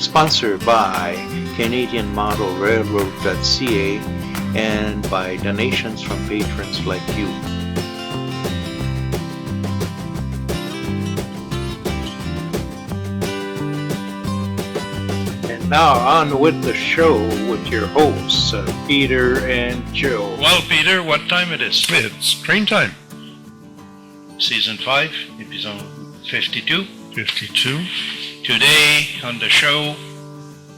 Sponsored by Canadian Model Railroad.ca and by donations from patrons like you. And now on with the show with your hosts, Peter and Joe. Well, Peter, what time it is? It's train time. Season 5, episode 52. 52. Today on the show,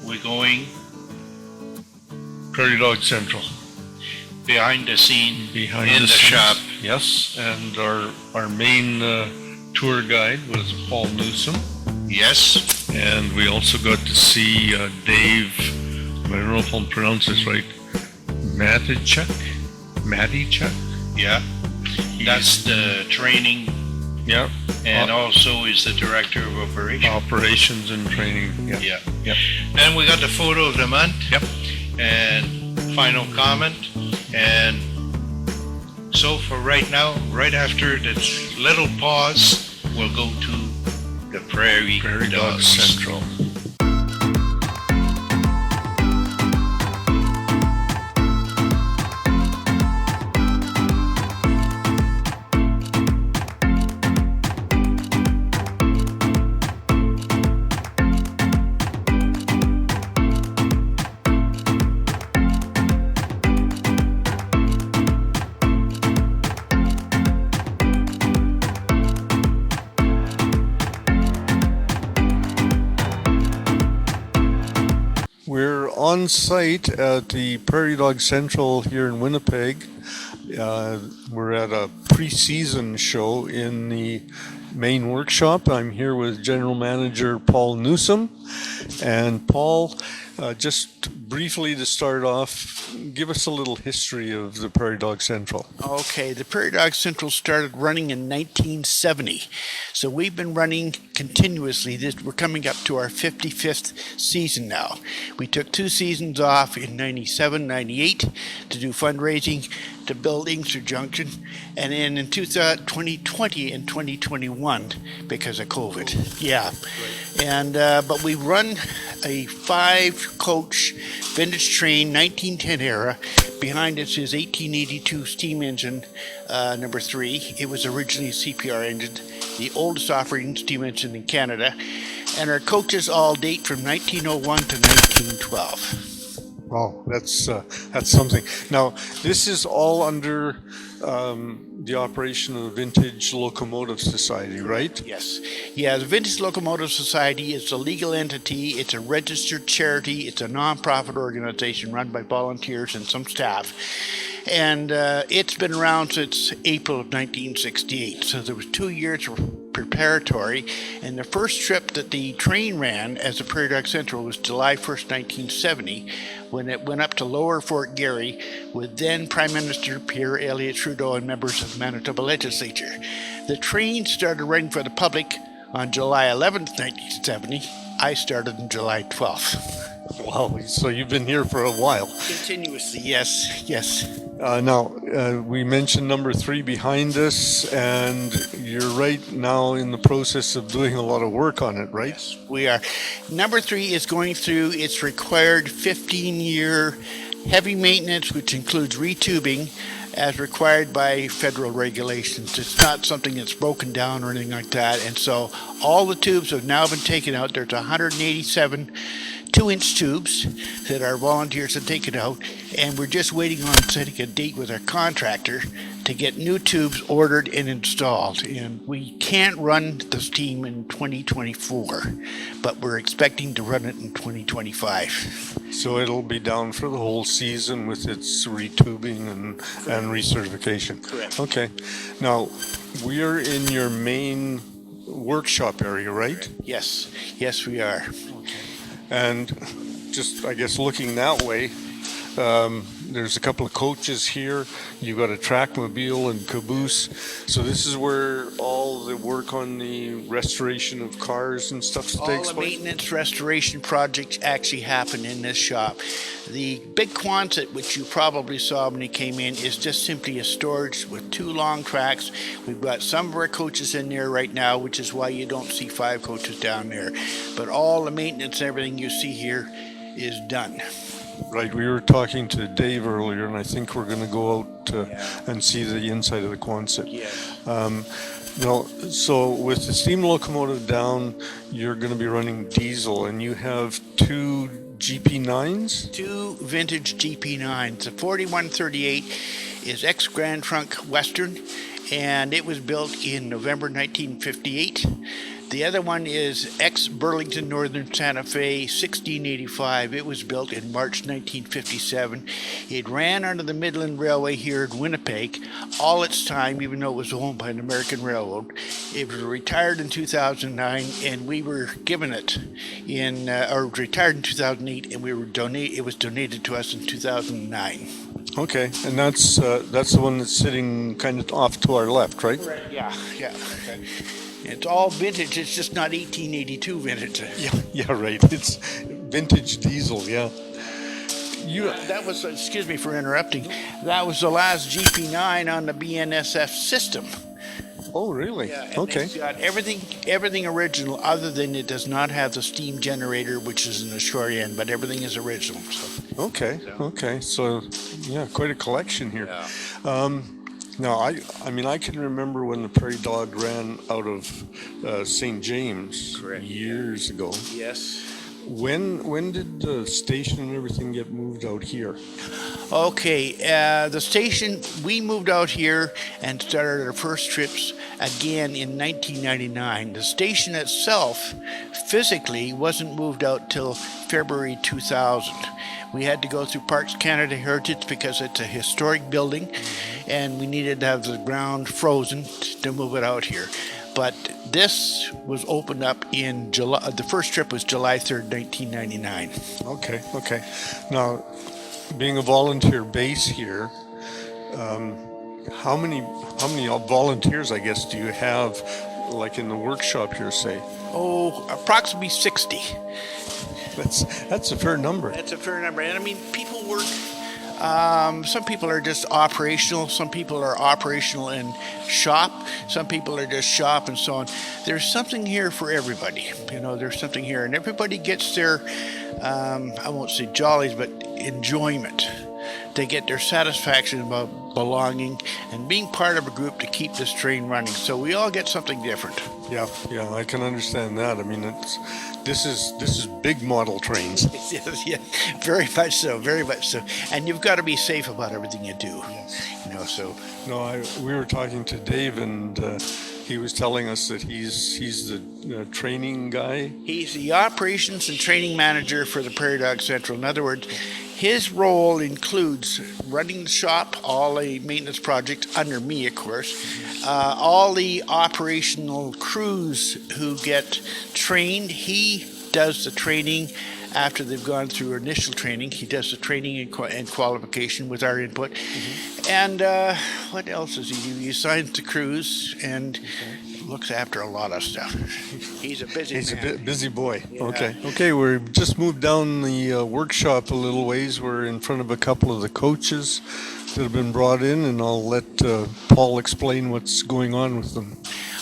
we're going Prairie Dog Central. behind the scene Behind in the scenes. shop. Yes, and our main tour guide was Paul Newsom. Yes, And we also got to see Dave, I don't know if I'm pronouncing this right, Matichuk? yeah. That's the training Yeah. and also is the director of operations. Operations and training. Yeah. Yeah. Yep. Then we got the photo of the month. Yep. And final comment. And so for right now, right after this little pause, we'll go to the Prairie Prairie Dog Dogs. Central. We're on site at the Prairie Dog Central here in Winnipeg. We're at a pre-season show in the main workshop. I'm here with General Manager Paul Newsom. And Paul, just briefly to start off, give us a little history of the Prairie Dog Central. Okay, the Prairie Dog Central started running in 1970. So we've been running continuously. We're coming up to our 55th season now. We took 2 seasons off in 97, 98 to do fundraising to build Inkster Junction, and then in 2020 and 2021 because of COVID. Yeah. And but we run a 5-coach vintage train 1910 era. Behind us is 1882 steam engine number 3. It was originally a CPR engine, the oldest operating steam engine in Canada, and our coaches all date from 1901 to 1912. Wow, that's something. Now, this is all under the operation of the Vintage Locomotive Society, right? Yes. Yeah, the Vintage Locomotive Society is a legal entity. It's a registered charity. It's a non-profit organization run by volunteers and some staff. And it's been around since April of 1968. So there was 2 years of preparatory. And the first trip that the train ran as the Prairie Dog Central was July 1st, 1970, when it went up to Lower Fort Garry with then Prime Minister Pierre Elliott Trudeau and members of the Manitoba Legislature. The train started running for the public on July 11th, 1970. I started on July 12th. Wow, so you've been here for a while. Continuously, yes, yes. Now, we mentioned number 3 behind us, and you're right now in the process of doing a lot of work on it, right? Yes, we are. Number 3 is going through its required 15-year heavy maintenance, which includes retubing as required by federal regulations. It's not something that's broken down or anything like that. And so all the tubes have now been taken out. There's 187 2-inch tubes that our volunteers have taken out, and we're just waiting on setting a date with our contractor to get new tubes ordered and installed. And we can't run the steam in 2024, but we're expecting to run it in 2025. So it'll be down for the whole season with its retubing and recertification. Correct. Okay. Now, we are in your main workshop area, right? Yes, yes we are. And just, I guess, looking that way, There's a couple of coaches here. You've got a trackmobile and caboose. So this is where all the work on the restoration of cars and stuff All takes the place? maintenance restoration projects actually happen in this shop. The big Quonset, which you probably saw when you came in, is just simply a storage with 2 long tracks. We've got some of our coaches in there right now, which is why you don't see 5 coaches down there. But all the maintenance and everything you see here is done. Right, we were talking to Dave earlier, and I think we're going to go out and see the inside of the Quonset. Now, so with the steam locomotive down, you're going to be running diesel, and you have 2 GP9s? 2 vintage GP9s. The 4138 is ex-Grand Trunk Western, and it was built in November 1958. The other one is ex-Burlington Northern Santa Fe 1685. It was built in March 1957. It ran under the Midland Railway here in Winnipeg all its time, even though it was owned by an American railroad. It was retired in 2009, and we were given it or retired in 2008, and it was donated to us in 2009. Okay, and that's the one that's sitting kind of off to our left, right? Yeah. Okay. It's all vintage. It's just not 1882 vintage. Yeah, right. It's vintage diesel, yeah. That was, excuse me for interrupting, that was the last GP9 on the BNSF system. Oh, really? Yeah, and Okay. it's got everything original, other than it does not have the steam generator, which is in the short end, but everything is original. So. Okay. So, yeah, quite a collection here. Now, I mean, I can remember when the Prairie Dog ran out of St. James years ago. Yes. When did the station and everything get moved out here? Okay, the station, we moved out here and started our first trips again in 1999. The station itself physically wasn't moved out till February 2000. We had to go through Parks Canada Heritage because it's a historic building, and we needed to have the ground frozen to move it out here. But this was opened up in July. The first trip was July 3rd, 1999. Okay. Now, being a volunteer base here, how many volunteers, I guess, do you have, like in the workshop here, say? Oh, approximately 60. That's a fair number. That's a fair number. And I mean, people work. Some people are just operational. Some people are operational in shop. Some people are just shop and so on. There's something here for everybody. There's something here. And everybody gets their, I won't say jollies, but enjoyment. They get their satisfaction about belonging and being part of a group to keep this train running. So we all get something different. Yeah, I can understand that. I mean, this is big model trains. Yeah, very much so. And you've got to be safe about everything you do. Yes. So. No, we were talking to Dave, and he was telling us that he's the training guy. He's the operations and training manager for the Prairie Dog Central. In other words, his role includes running the shop, all the maintenance projects under me, of course, all the operational crews who get trained. He does the training after they've gone through initial training. He does the training and qualification with our input. And what else does he do? He assigns the crews and looks after a lot of stuff. He's a busy man. A busy boy. Yeah. Okay, we've just moved down the workshop a little ways. We're in front of a couple of the coaches that have been brought in, and I'll let Paul explain what's going on with them.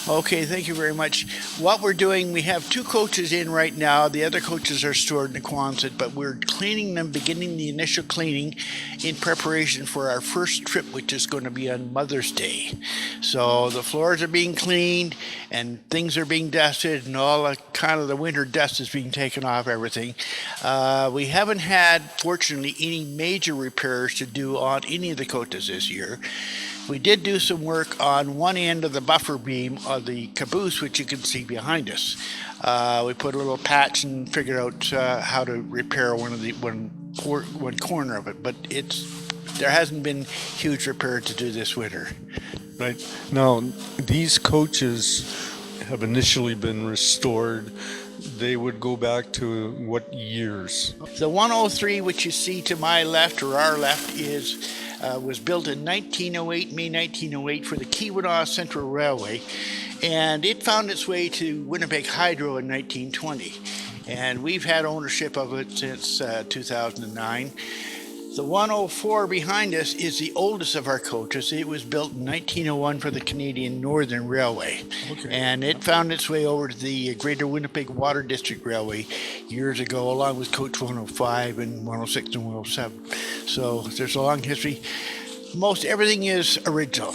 Okay, thank you very much. What we're doing, we have 2 coaches in right now. The other coaches are stored in the Quonset, but we're cleaning them, beginning the initial cleaning in preparation for our first trip, which is going to be on Mother's Day. So the floors are being cleaned and things are being dusted, and all the kind of the winter dust is being taken off everything. We haven't had, fortunately, any major repairs to do on any of the coaches this year. We did do some work on one end of the buffer beam of the caboose, which you can see behind us. We put a little patch and figured out how to repair one corner of it, but there hasn't been huge repair to do this winter. Right. Now, these coaches have initially been restored. they would go back to what years? The 103, which you see to my left or our left, was built in 1908, May 1908, for the Keweenaw Central Railway, and it found its way to Winnipeg Hydro in 1920, and we've had ownership of it since 2009. The 104 behind us is the oldest of our coaches. It was built in 1901 for the Canadian Northern Railway. Okay. And it found its way over to the Greater Winnipeg Water District Railway years ago, along with Coach 105 and 106 and 107. So there's a long history. Most everything is original.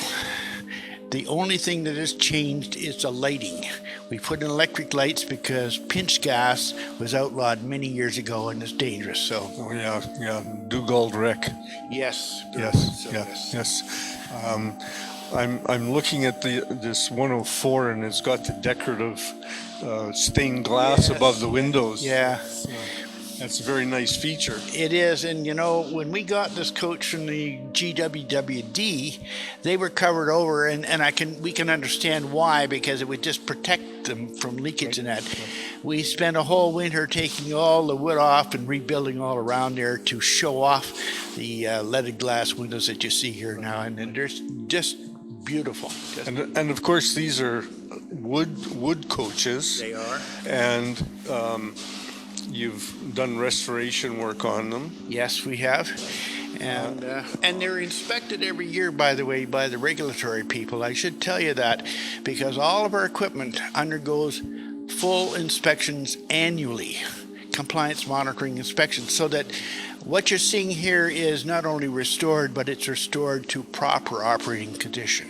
The only thing that has changed is the lighting. We put in electric lights because pinch gas was outlawed many years ago and it's dangerous. So Oh yeah, Dugald Wreck. yes, Yes, so yes. I'm looking at this 104, and it's got the decorative stained glass Yes. above the windows. Yeah, That's a very nice feature. it is. And you know, when we got this coach from the GWWD, they were covered over, and we can understand why, because it would just protect them from leakage and that. We spent a whole winter taking all the wood off and rebuilding all around there to show off the leaded glass windows that you see here now, and they're just beautiful. Just And of course, these are wood coaches, they are. and you've done restoration work on them. Yes, we have. And they're inspected every year, by the way, by the regulatory people. I should tell you that, because all of our equipment undergoes full inspections annually, compliance monitoring inspections, so that what you're seeing here is not only restored, but it's restored to proper operating condition.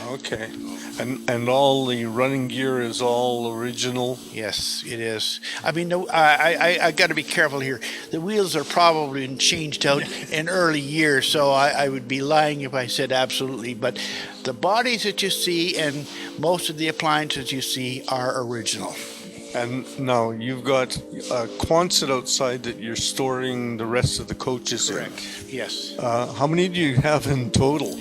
Okay. And all the running gear is all original? Yes, it is. I mean, I got to be careful here. The wheels are probably been changed out in early years, so I would be lying if I said absolutely. But the bodies that you see and most of the appliances you see are original. And now you've got a Quonset outside that you're storing the rest of the coaches in. Yes. How many do you have in total?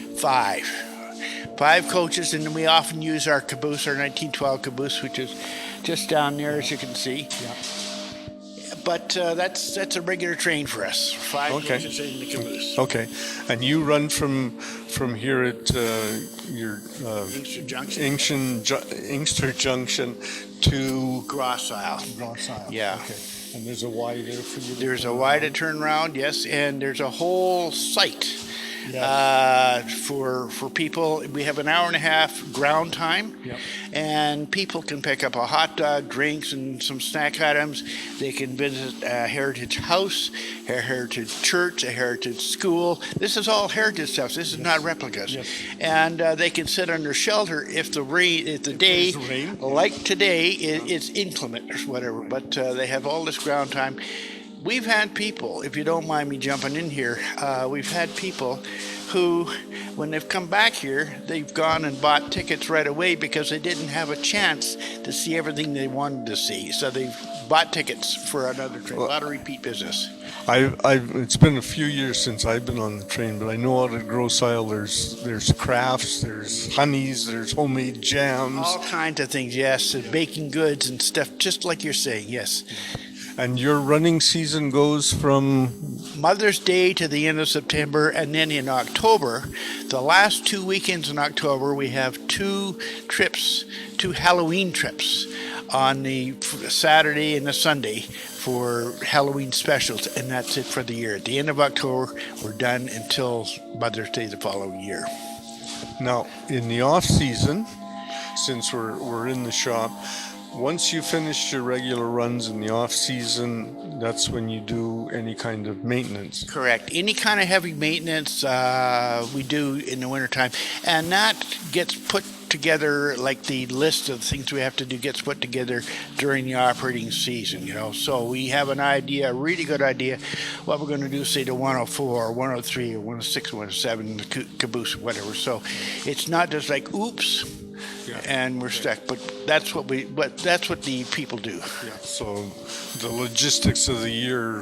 Five coaches, and then we often use our caboose, our 1912 caboose, which is just down there, as you can see. Yeah. But that's a regular train for us. Five Okay. coaches in the caboose. Okay. And you run from here at your Inkster Junction. Inkster Junction to Gross Isle. Gross Isle. Yeah. Okay. And there's a Y there for you. There's a Y to turn around, yes, and there's a whole site for people. We have an hour and a half ground time, Yep. and people can pick up a hot dog, drinks, and some snack items. They can visit a heritage house, a heritage church, a heritage school. This is all heritage stuff. This is not replicas. Yes. And they can sit under shelter if the day, there's rain. like today, it's inclement or whatever. But they have all this ground time. We've had people, if you don't mind me jumping in here, we've had people who, when they've come back here, they've gone and bought tickets right away because they didn't have a chance to see everything they wanted to see. So they've bought tickets for another train. A lot of repeat business. It's been a few years since I've been on the train, but I know out at Gross Isle there's crafts, there's honeys, there's homemade jams. All kinds of things, yes. Baking goods and stuff, just like you're saying, yes. And your running season goes from Mother's Day to the end of September, and then in October, the last 2 weekends in October, we have two Halloween trips on the Saturday and the Sunday for Halloween specials, and that's it for the year. At the end of October, we're done until Mother's Day the following year. now in the off season, since we're in the shop. Once you finish your regular runs in the off season, that's when you do any kind of maintenance. Correct. Any kind of heavy maintenance we do in the wintertime, and that gets put together, like the list of things we have to do gets put together during the operating season, So we have an idea, a really good idea, what we're going to do, say, to 104 or 103 or 106 or 107, the caboose or whatever. So it's not just like, oops, and we're stuck. But that's what the people do. Yeah. So the logistics of the year,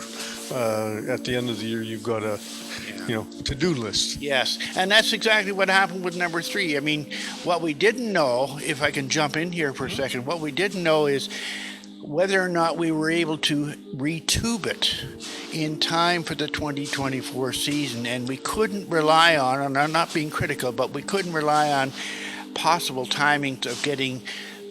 at the end of the year, you've got a to-do list. Yes, and that's exactly what happened with number 3. I mean, what we didn't know, if I can jump in here for a second, what we didn't know is whether or not we were able to retube it in time for the 2024 season. And we couldn't rely on, and I'm not being critical, but we couldn't rely on possible timings of getting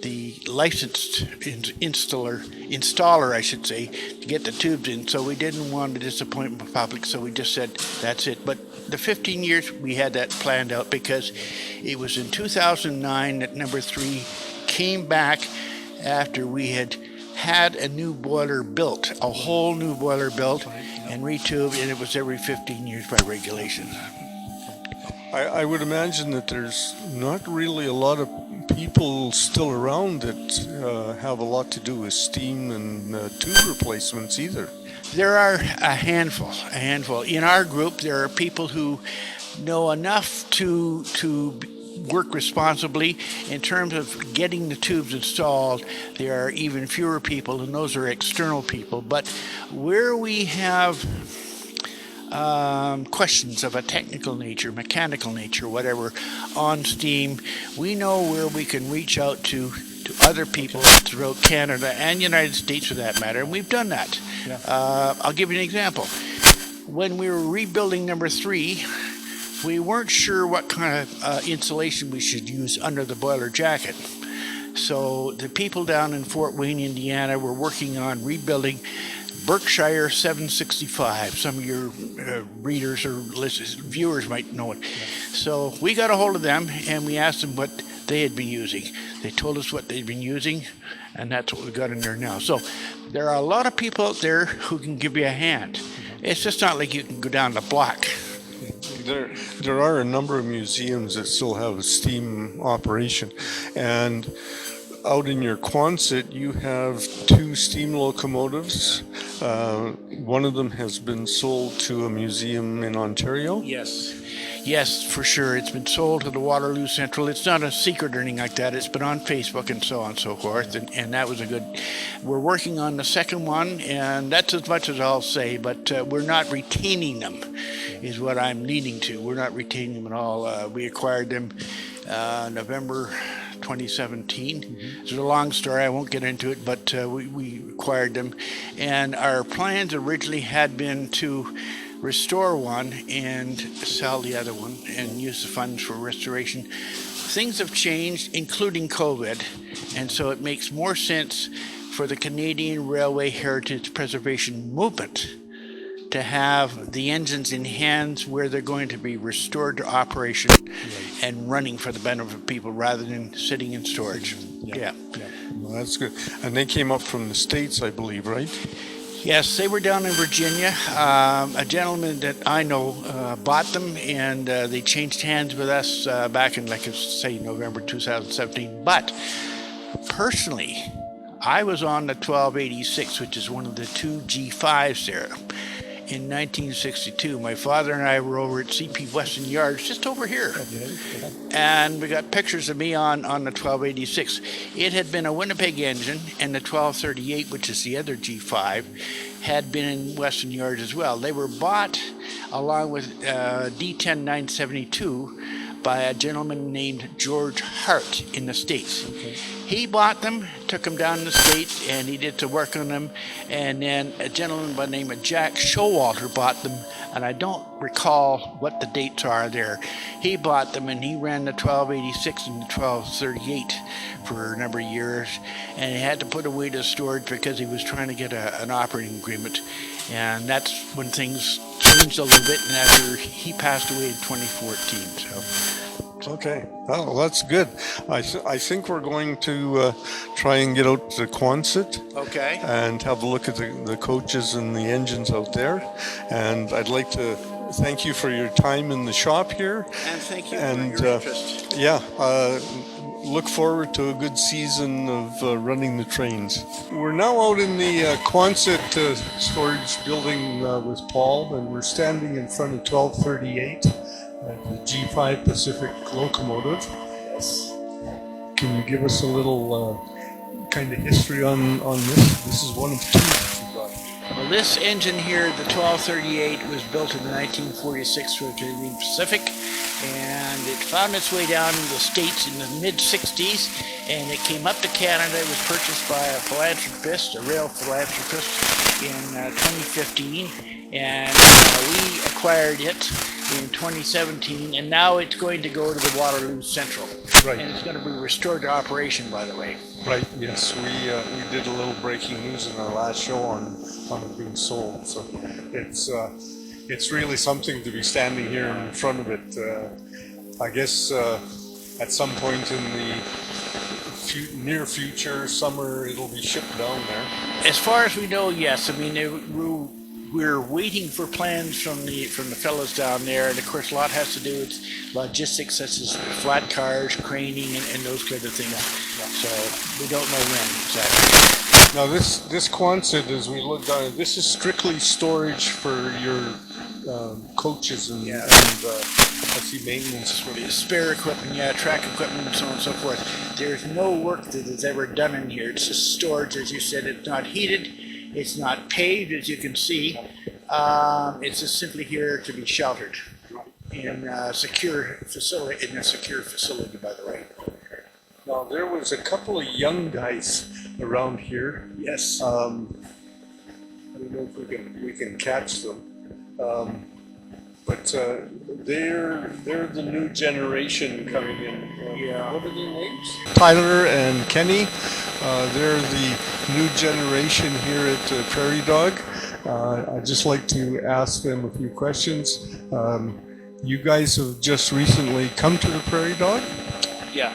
the licensed installer, I should say, to get the tubes in. So we didn't want to disappoint the public, so we just said that's it. But the 15 years, we had that planned out because it was in 2009 that number 3 came back after we had a new boiler built, a whole new boiler built and retubed, and it was every 15 years by regulation. I would imagine that there's not really a lot of people still around that have a lot to do with steam and tube replacements either. There are a handful. In our group, there are people who know enough to work responsibly. In terms of getting the tubes installed, there are even fewer people, and those are external people. But where we have questions of a technical nature, mechanical nature, whatever, on steam, we know where we can reach out to other people throughout Canada and United States for that matter, and we've done that. Yeah. I'll give you an example. When we were rebuilding number 3, we weren't sure what kind of insulation we should use under the boiler jacket. So the people down in Fort Wayne, Indiana, were working on rebuilding Berkshire 765. Some of your readers or viewers might know it. Yeah. So we got a hold of them and we asked them what they had been using. They told us what they'd been using, and that's what we got in there now. So there are a lot of people out there who can give you a hand. It's just not like you can go down the block. There are a number of museums that still have a steam operation, and out in your Quonset, you have 2 steam locomotives. One of them has been sold to a museum in Ontario. Yes, for sure. It's been sold to the Waterloo Central. It's not a secret or anything like that. It's been on Facebook and so on and so forth. And that was a good... We're working on the second one, and that's as much as I'll say, but we're not retaining them, is what I'm leading to. We're not retaining them at all. We acquired them November 2017. It's a long story. I won't get into it, but we acquired them. And our plans originally had been to restore one and sell the other one and use the funds for restoration. Things have changed, including COVID, and so it makes more sense for the Canadian Railway Heritage Preservation Movement to have the engines in hands where they're going to be restored to operation and running for the benefit of people rather than sitting in storage. Yeah. Well, that's good. And they came up from the States, I believe, right? Yes, they were down in Virginia. A gentleman that I know bought them, and they changed hands with us back in, like I say, November 2017. But personally, I was on the 1286, which is one of the 2 G5s there. In 1962, my father and I were over at CP Weston Yards, just over here. And we got pictures of me on the 1286. It had been a Winnipeg engine, and the 1238, which is the other G5, had been in Weston Yards as well. They were bought along with D10 972 by a gentleman named George Hart in the States. Okay. He bought them, took them down to the States, and he did some work on them. And then a gentleman by the name of Jack Showalter bought them, and I don't recall what the dates are there. He bought them, and he ran the 1286 and the 1238 for a number of years, and he had to put away the storage because he was trying to get an operating agreement. And that's when things changed a little bit, and after he passed away in 2014. So. Okay. Oh, that's good. I think we're going to try and get out to Quonset. Okay. And have a look at the coaches and the engines out there. And I'd like to thank you for your time in the shop here. And thank you for your interest. Yeah. Look forward to a good season of running the trains. We're now out in the Quonset storage building with Paul, and we're standing in front of 1238, the G5 Pacific locomotive. Yes. Can you give us a little kind of history on this? This is one of 2 that you got. Well, this engine here, the 1238, was built in the 1946 for the Canadian Pacific, and it found its way down to the States in the mid-60s, and it came up to Canada. It was purchased by a philanthropist, a rail philanthropist, in 2015, and we acquired it in 2017, and now it's going to go to the Waterloo Central. Right. And it's going to be restored to operation, by the way. Right, yes, we did a little breaking news in our last show on it being sold, so it's really something to be standing here in front of it. I guess at some point in the near future, summer, it'll be shipped down there. As far as we know, yes. I mean, we're waiting for plans from the fellows down there, and of course, a lot has to do with logistics, such as flat cars, craning, and those kind of things. So we don't know when exactly. Now, this Quonset, as we look down, this is strictly storage for your coaches and I see maintenance equipment. Spare equipment, yeah, track equipment, and so on and so forth. There's no work that is ever done in here. It's just storage, as you said. It's not heated. It's not paved, as you can see. It's just simply here to be sheltered in a secure facility. By the way. Now, there was a couple of young guys around here. Yes. I don't know if we can catch them. But they're the new generation coming in. Yeah. What are their names? Tyler and Kenny. They're the new generation here at Prairie Dog. I'd just like to ask them a few questions. You guys have just recently come to the Prairie Dog? Yeah,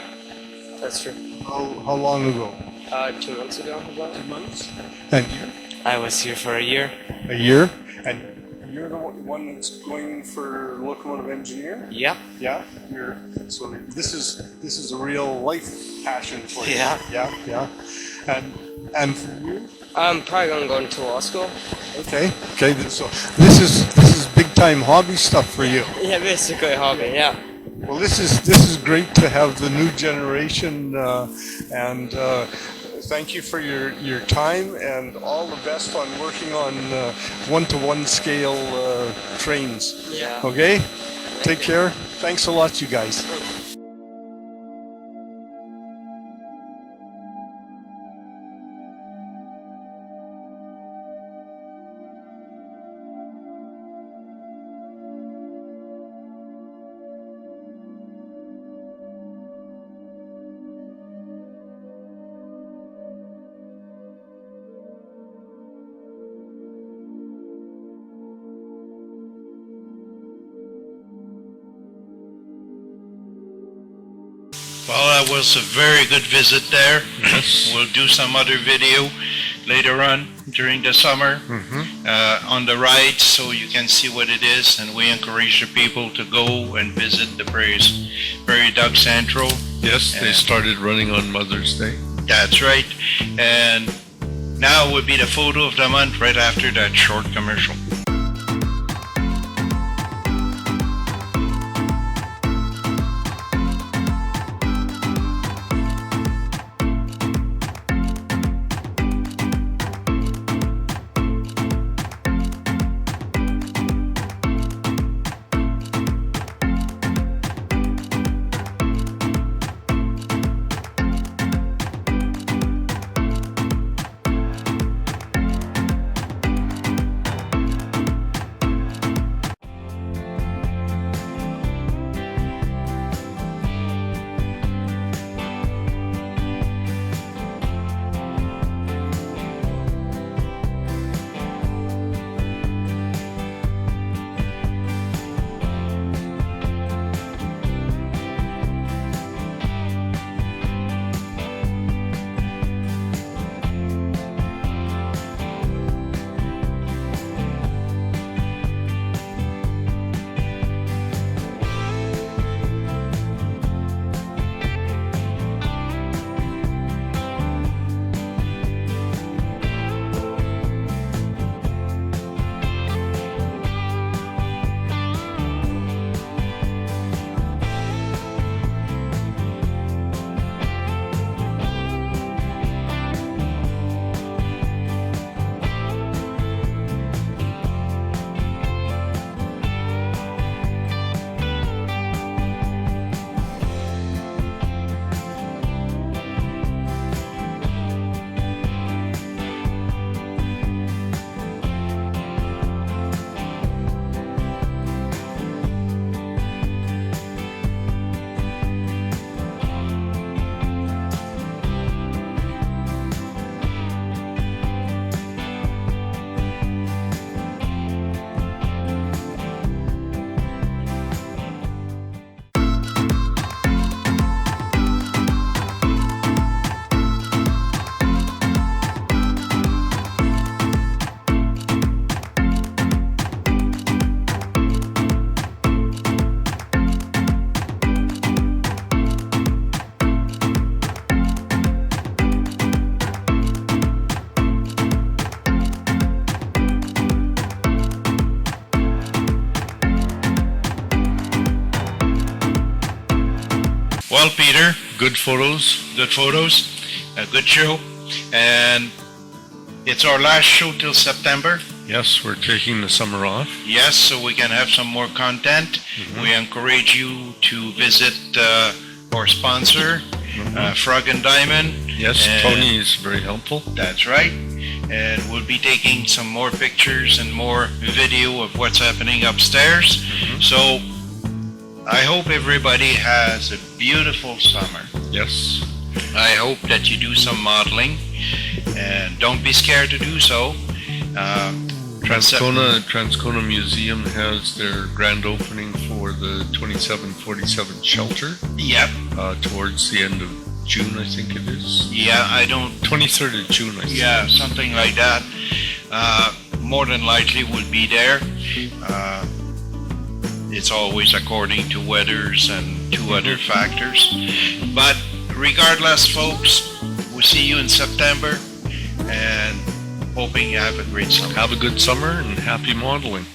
that's true. How long ago? 2 months ago, about. 2 months. And you? I was here for a year. A year? And you're the one that's going for locomotive engineer? Yep. Yeah. So this is a real life passion for you. Yeah. Yeah. And for you? I'm probably gonna go into law school. Okay. So this is big time hobby stuff for you. Yeah, basically a hobby. Yeah. Well, this is great to have the new generation, and thank you for your time, and all the best on working on one-to-one scale trains. Yeah. Okay? Take care. Thanks a lot, you guys. Well, that was a very good visit there. Yes. We'll do some other video later on during the summer on the ride, so you can see what it is, and we encourage the people to go and visit the Prairie Dog Central. Yes, they started running on Mother's Day. That's right. And now would be the photo of the month right after that short commercial. Well, Peter, Good photos. good photos, a good show, and it's our last show till September. Yes, we're taking the summer off. Yes, so we can have some more content. We encourage you to visit our sponsor, Frog and Diamond. Yes, And- Tony is very helpful. That's right. And we'll be taking some more pictures and more video of what's happening upstairs. So I hope everybody has a beautiful summer. Yes. I hope that you do some modeling and don't be scared to do so. Transcona Museum has their grand opening for the 2747 shelter Yep. towards the end of June, I think it is. Yeah, I don't. 23rd of June, I think. Yeah, something like that. More than likely we'll be there. It's always according to weathers and two other factors. But regardless, folks, we'll see you in September and hoping you have a great summer. Have a good summer and happy modeling.